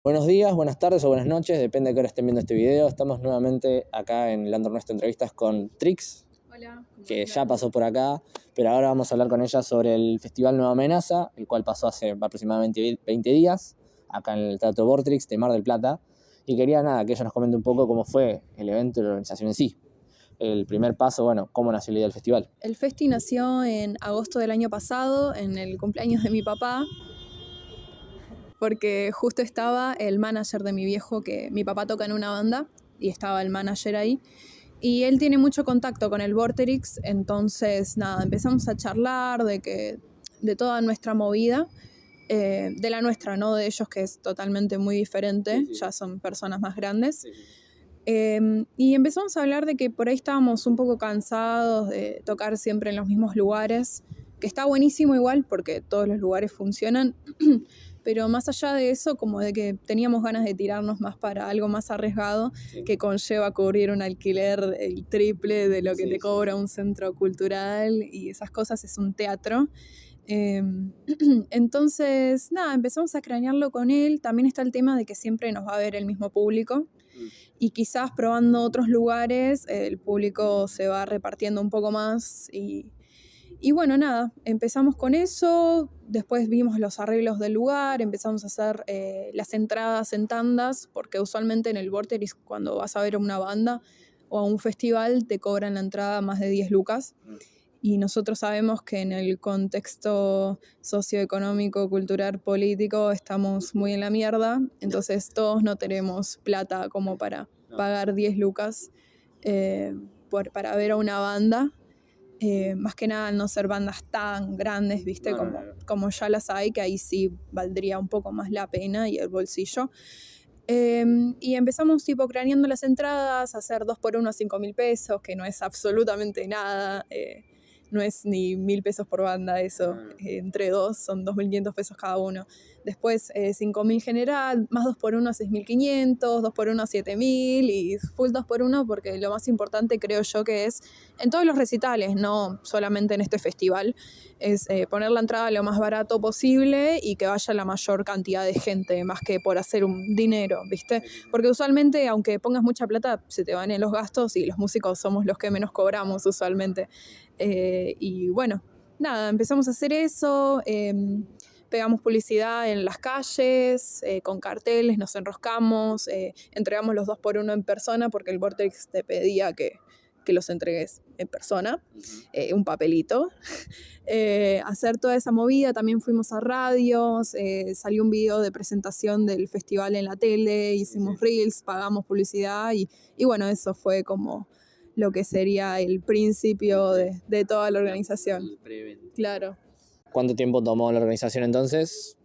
Buenos días, buenas tardes o buenas noches, depende de qué hora estén viendo este video. Estamos nuevamente acá en Leandro Ernesto Entrevistas con Trix, Hola, que ya pasó por acá, pero ahora vamos a hablar con ella sobre el Festival Nueva Amenaza, el cual pasó hace aproximadamente 20 días, acá en el Teatro Vortrix de Mar del Plata. Y quería que ella nos comente un poco cómo fue el evento y la organización en sí. El primer paso, bueno, cómo nació la idea del festival. El Festi nació en agosto del año pasado, en el cumpleaños de mi papá, porque justo estaba el manager de mi viejo, que mi papá toca en una banda, y estaba el manager ahí. Y él tiene mucho contacto con el Vorterix, entonces nada, empezamos a charlar de toda nuestra movida, de la nuestra, no de ellos, que es totalmente muy diferente, ya son personas más grandes. Y empezamos a hablar de que por ahí estábamos un poco cansados de tocar siempre en los mismos lugares, que está buenísimo igual porque todos los lugares funcionan, pero más allá de eso, como de que teníamos ganas de tirarnos más para algo más arriesgado, que conlleva cubrir un alquiler el triple de lo que te cobra un centro cultural y esas cosas, es un teatro. Entonces, nada, empezamos a cranearlo con él. También está el tema de que siempre nos va a ver el mismo público. Y quizás probando otros lugares, el público se va repartiendo un poco más. Y bueno, nada, empezamos con eso. Después vimos los arreglos del lugar, empezamos a hacer las entradas en tandas, porque usualmente en el Vorterix, cuando vas a ver a una banda o a un festival, te cobran la entrada más de 10 lucas. Y nosotros sabemos que en el contexto socioeconómico, cultural, político estamos muy en la mierda, entonces todos no tenemos plata como para pagar 10 lucas para ver a una banda, más que nada al no ser bandas tan grandes, ¿viste? Como ya las hay, que ahí sí valdría un poco más la pena y el bolsillo. Y empezamos tipo craneando las entradas, a hacer 2x1 a 5.000 pesos, que no es absolutamente nada. No es ni 1.000 pesos por banda eso, entre dos son 2.500 pesos cada uno. Después 5.000 general, más 2x1 a 6.500, 2x1 a 7.000 y full 2x1 porque lo más importante creo yo que es en todos los recitales, no solamente en este festival, es poner la entrada lo más barato posible y que vaya la mayor cantidad de gente, más que por hacer un dinero, ¿viste? Porque usualmente, aunque pongas mucha plata, se te van en los gastos y los músicos somos los que menos cobramos usualmente. Y bueno, nada, empezamos a hacer eso, pegamos publicidad en las calles, con carteles, nos enroscamos, entregamos los 2x1 en persona porque el Vortex te pedía que los entregues en persona, un papelito. Hacer toda esa movida, también fuimos a radios, salió un video de presentación del festival en la tele, hicimos reels, pagamos publicidad y bueno, eso fue como lo que sería el principio de toda la organización. Claro. ¿Cuánto tiempo tomó la organización entonces?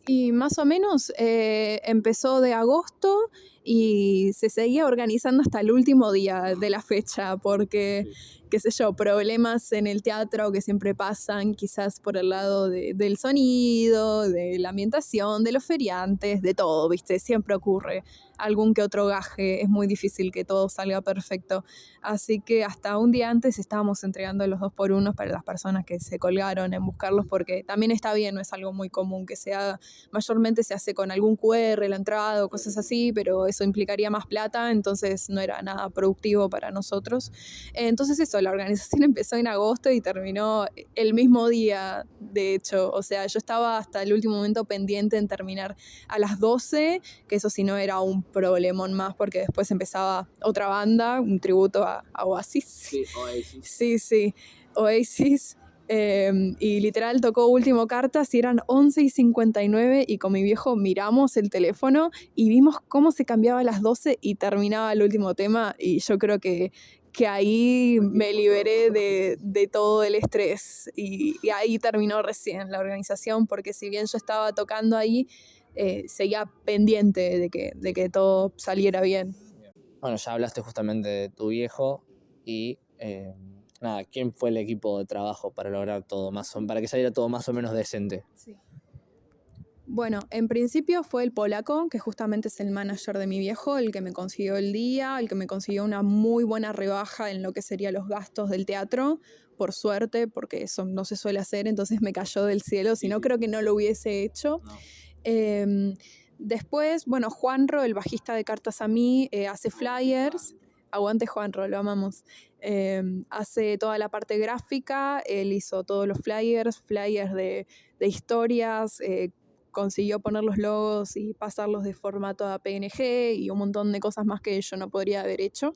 Y más o menos empezó de agosto y se seguía organizando hasta el último día de la fecha, porque, qué sé yo, problemas en el teatro que siempre pasan, quizás por el lado del sonido, de la ambientación, de los feriantes, de todo, ¿viste? Siempre ocurre algún que otro gaje, es muy difícil que todo salga perfecto. Así que hasta un día antes estábamos entregando los 2x1 para las personas que se colgaron en buscarlos, porque también está bien, no es algo muy común que se haga. Mayormente se hace con algún QR, la entrada o cosas así, pero eso implicaría más plata, entonces no era nada productivo para nosotros. Entonces eso, la organización empezó en agosto y terminó el mismo día, de hecho. O sea, yo estaba hasta el último momento pendiente en terminar a las 12, que eso sí no era un problemón más, porque después empezaba otra banda, un tributo a Oasis. Sí, Oasis. Sí, Oasis. Y literal tocó Último Cartas y eran 11:59 y con mi viejo miramos el teléfono y vimos cómo se cambiaba a las 12 y terminaba el último tema y yo creo que ahí me liberé de todo el estrés y ahí terminó recién la organización, porque si bien yo estaba tocando ahí, seguía pendiente de que todo saliera bien. Bueno, ya hablaste justamente de tu viejo y ¿quién fue el equipo de trabajo para lograr todo para que saliera todo más o menos decente? Sí. Bueno, en principio fue el polaco, que justamente es el manager de mi viejo, el que me consiguió el día, el que me consiguió una muy buena rebaja en lo que serían los gastos del teatro, por suerte, porque eso no se suele hacer, entonces me cayó del cielo, si no creo que no lo hubiese hecho. No. Después, bueno, Juanro, el bajista de Cartas a mí, hace flyers. Aguante Juanro, lo amamos. Hace toda la parte gráfica, él hizo todos los flyers de historias, consiguió poner los logos y pasarlos de formato a PNG y un montón de cosas más que yo no podría haber hecho.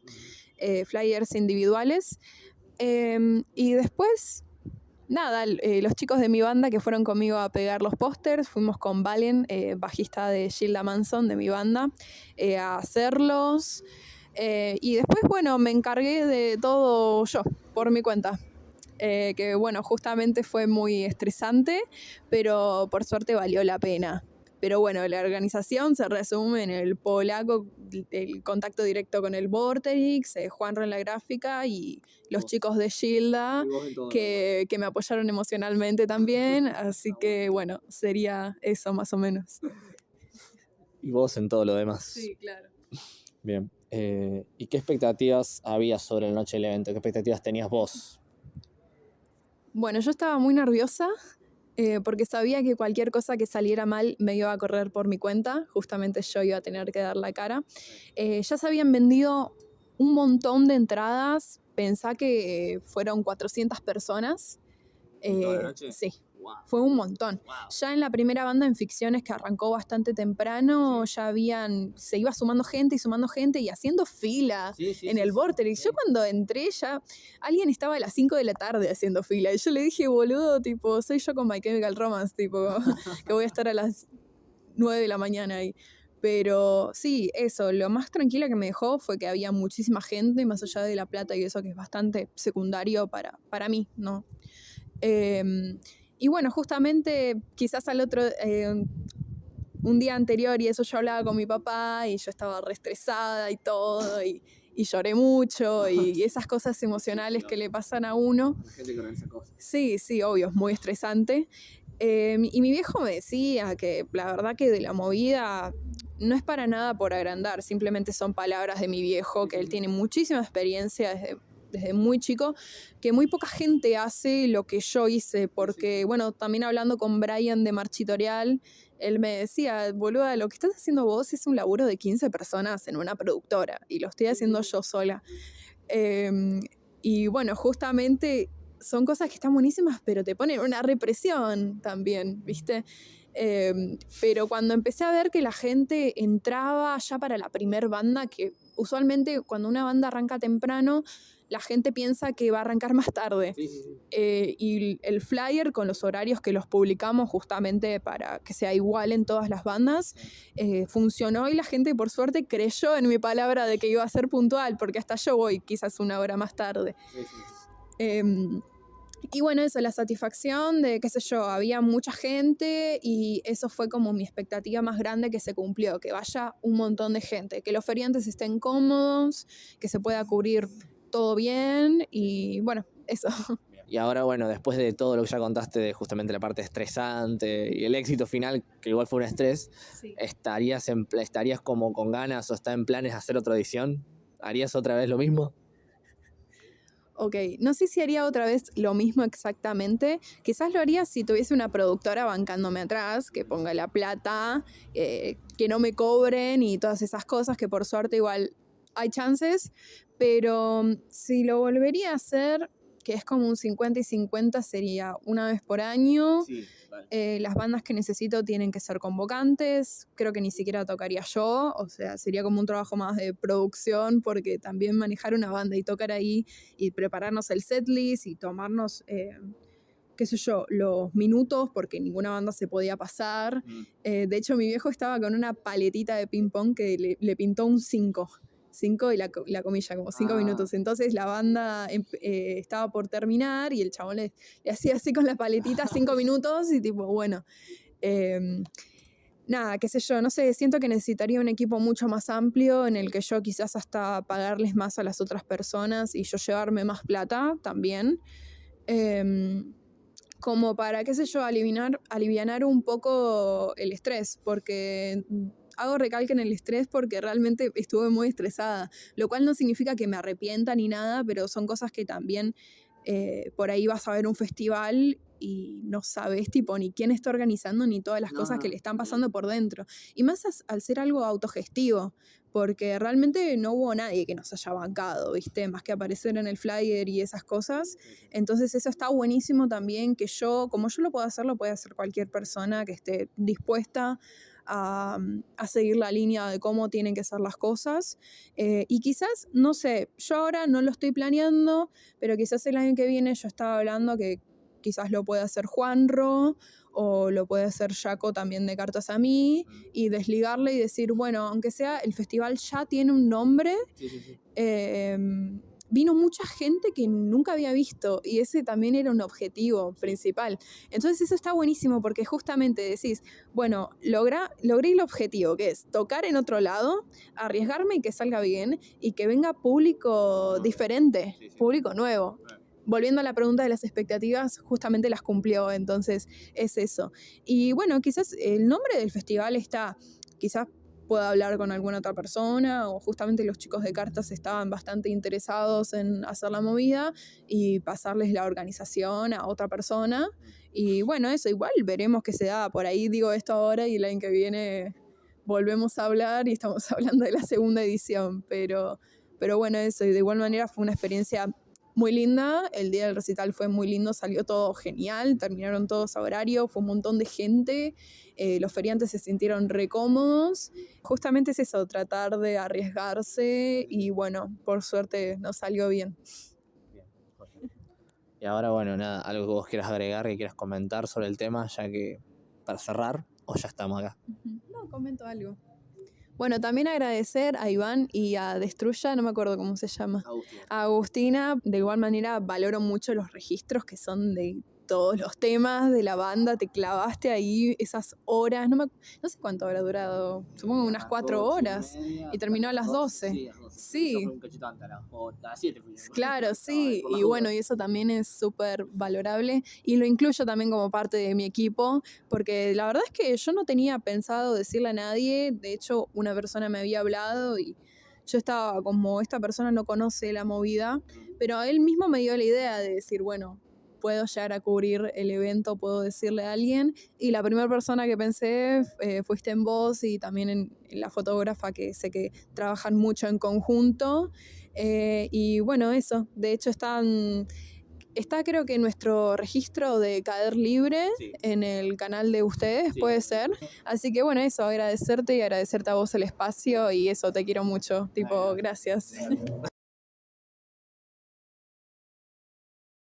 Flyers individuales. Y después, nada, los chicos de mi banda que fueron conmigo a pegar los pósters, fuimos con Valen, bajista de Gilda Manson de mi banda, a hacerlos. Y después, bueno, me encargué de todo yo, por mi cuenta. Que bueno, justamente fue muy estresante, pero por suerte valió la pena. Pero bueno, la organización se resume en el polaco, el contacto directo con el Vorterix, Juanro en la gráfica y los chicos de Gilda que me apoyaron emocionalmente también. Así que bueno, sería eso más o menos. Y vos en todo lo demás. Sí, claro. Bien. ¿Y qué expectativas había sobre la noche del evento? ¿Qué expectativas tenías vos? Bueno, yo estaba muy nerviosa porque sabía que cualquier cosa que saliera mal me iba a correr por mi cuenta. Justamente yo iba a tener que dar la cara. Ya se habían vendido un montón de entradas. Pensá que fueron 400 personas. ¿Toda la noche? Sí. Fue un montón. Wow. Ya en la primera banda en Ficciones, que arrancó bastante temprano, ya se iba sumando gente y haciendo fila en el Vorterix. Yo cuando entré ya, alguien estaba a las 5 de la tarde haciendo fila. Y yo le dije, boludo, tipo, soy yo con My Chemical Romance, tipo, que voy a estar a las 9 de la mañana ahí. Pero sí, eso, lo más tranquila que me dejó fue que había muchísima gente, más allá de la plata y eso que es bastante secundario para mí, ¿no? Y bueno, justamente quizás un día anterior y eso yo hablaba con mi papá y yo estaba re estresada y todo y lloré mucho y esas cosas emocionales que le pasan a uno. La gente que organiza cosas. Sí, obvio, es muy estresante. Y mi viejo me decía que la verdad que de la movida no es para nada por agrandar, simplemente son palabras de mi viejo, que él tiene muchísima experiencia desde muy chico, que muy poca gente hace lo que yo hice, porque, bueno, también hablando con Brian de Marchitorial, él me decía, boluda, lo que estás haciendo vos es un laburo de 15 personas en una productora, y lo estoy haciendo yo sola. Y bueno, justamente son cosas que están buenísimas, pero te ponen una represión también, ¿viste? Pero cuando empecé a ver que la gente entraba ya para la primer banda, que usualmente cuando una banda arranca temprano, la gente piensa que va a arrancar más tarde. Sí. Y el flyer con los horarios que los publicamos justamente para que sea igual en todas las bandas, funcionó y la gente por suerte creyó en mi palabra de que iba a ser puntual, porque hasta yo voy quizás una hora más tarde. Y bueno, eso, la satisfacción de, qué sé yo, había mucha gente y eso fue como mi expectativa más grande que se cumplió, que vaya un montón de gente, que los feriantes estén cómodos, que se pueda cubrir todo bien y bueno, eso. Y ahora, bueno, después de todo lo que ya contaste de justamente la parte estresante y el éxito final, que igual fue un estrés, Sí. ¿estarías como con ganas o está en planes de hacer otra edición? ¿Harías otra vez lo mismo? Ok, no sé si haría otra vez lo mismo exactamente. Quizás lo haría si tuviese una productora bancándome atrás, que ponga la plata, que no me cobren y todas esas cosas, que por suerte igual hay chances. Pero si lo volvería a hacer, que es como un 50 y 50, sería una vez por año. Sí, vale. Las bandas que necesito tienen que ser convocantes, creo que ni siquiera tocaría yo, o sea, sería como un trabajo más de producción, porque también manejar una banda y tocar ahí y prepararnos el setlist y tomarnos, qué sé yo, los minutos, porque ninguna banda se podía pasar. De hecho, mi viejo estaba con una paletita de ping pong que le pintó un 5 y la comilla, como 5 minutos. Entonces la banda estaba por terminar y el chabón le hacía así con la paletita 5 minutos y tipo, bueno. Nada, qué sé yo, no sé, siento que necesitaría un equipo mucho más amplio en el que yo quizás hasta pagarles más a las otras personas y yo llevarme más plata también. Como para, qué sé yo, alivianar un poco el estrés, porque hago recalque en el estrés porque realmente estuve muy estresada, lo cual no significa que me arrepienta ni nada, pero son cosas que también por ahí vas a ver un festival y no sabes tipo ni quién está organizando ni todas las cosas que le están pasando por dentro. Y más al ser algo autogestivo, porque realmente no hubo nadie que nos haya bancado, ¿viste? Más que aparecer en el flyer y esas cosas. Entonces eso está buenísimo también, que como yo lo puedo hacer, lo puede hacer cualquier persona que esté dispuesta a seguir la línea de cómo tienen que ser las cosas. Y quizás, no sé, yo ahora no lo estoy planeando, pero quizás el año que viene yo estaba hablando que quizás lo puede hacer Juanro o lo puede hacer Jaco también de Cartas a mí y desligarle y decir, bueno, aunque sea el festival ya tiene un nombre, vino mucha gente que nunca había visto y ese también era un objetivo principal. Entonces eso está buenísimo porque justamente decís, bueno, logré el objetivo, que es tocar en otro lado, arriesgarme y que salga bien y que venga público diferente, público nuevo. Volviendo a la pregunta de las expectativas, justamente las cumplió, entonces es eso. Y bueno, quizás el nombre del festival quizás pueda hablar con alguna otra persona o justamente los chicos de cartas estaban bastante interesados en hacer la movida y pasarles la organización a otra persona. Y bueno, eso igual veremos qué se da. Por ahí digo esto ahora y el año que viene volvemos a hablar y estamos hablando de la segunda edición. Pero bueno, eso. Y de igual manera fue una experiencia muy linda, el día del recital fue muy lindo, salió todo genial, terminaron todos a horario, fue un montón de gente, los feriantes se sintieron re cómodos. Justamente es eso, tratar de arriesgarse y bueno, por suerte nos salió bien. Y ahora, bueno, nada, algo que vos quieras agregar, que quieras comentar sobre el tema, ya que para cerrar, o ya estamos acá. No, comento algo. Bueno, también agradecer a Iván y a Destruya, no me acuerdo cómo se llama. A Agustina, de igual manera valoro mucho los registros que son de todos los temas de la banda, te clavaste ahí esas horas, no sé cuánto habrá durado, supongo unas 4 horas, y terminó a las 12. Sí. A las 7 fui. Claro, sí, y bueno, y eso también es súper valorable, y lo incluyo también como parte de mi equipo, porque la verdad es que yo no tenía pensado decirle a nadie, de hecho una persona me había hablado y yo estaba como, esta persona no conoce la movida, pero él mismo me dio la idea de decir, bueno, puedo llegar a cubrir el evento, puedo decirle a alguien. Y la primera persona que pensé fuiste en vos y también en la fotógrafa, que sé que trabajan mucho en conjunto. Y bueno, eso. De hecho, está creo que nuestro registro de Caer Libre en el canal de ustedes, puede ser. Así que bueno, eso, agradecerte y agradecerte a vos el espacio y eso, te quiero mucho. Tipo, gracias.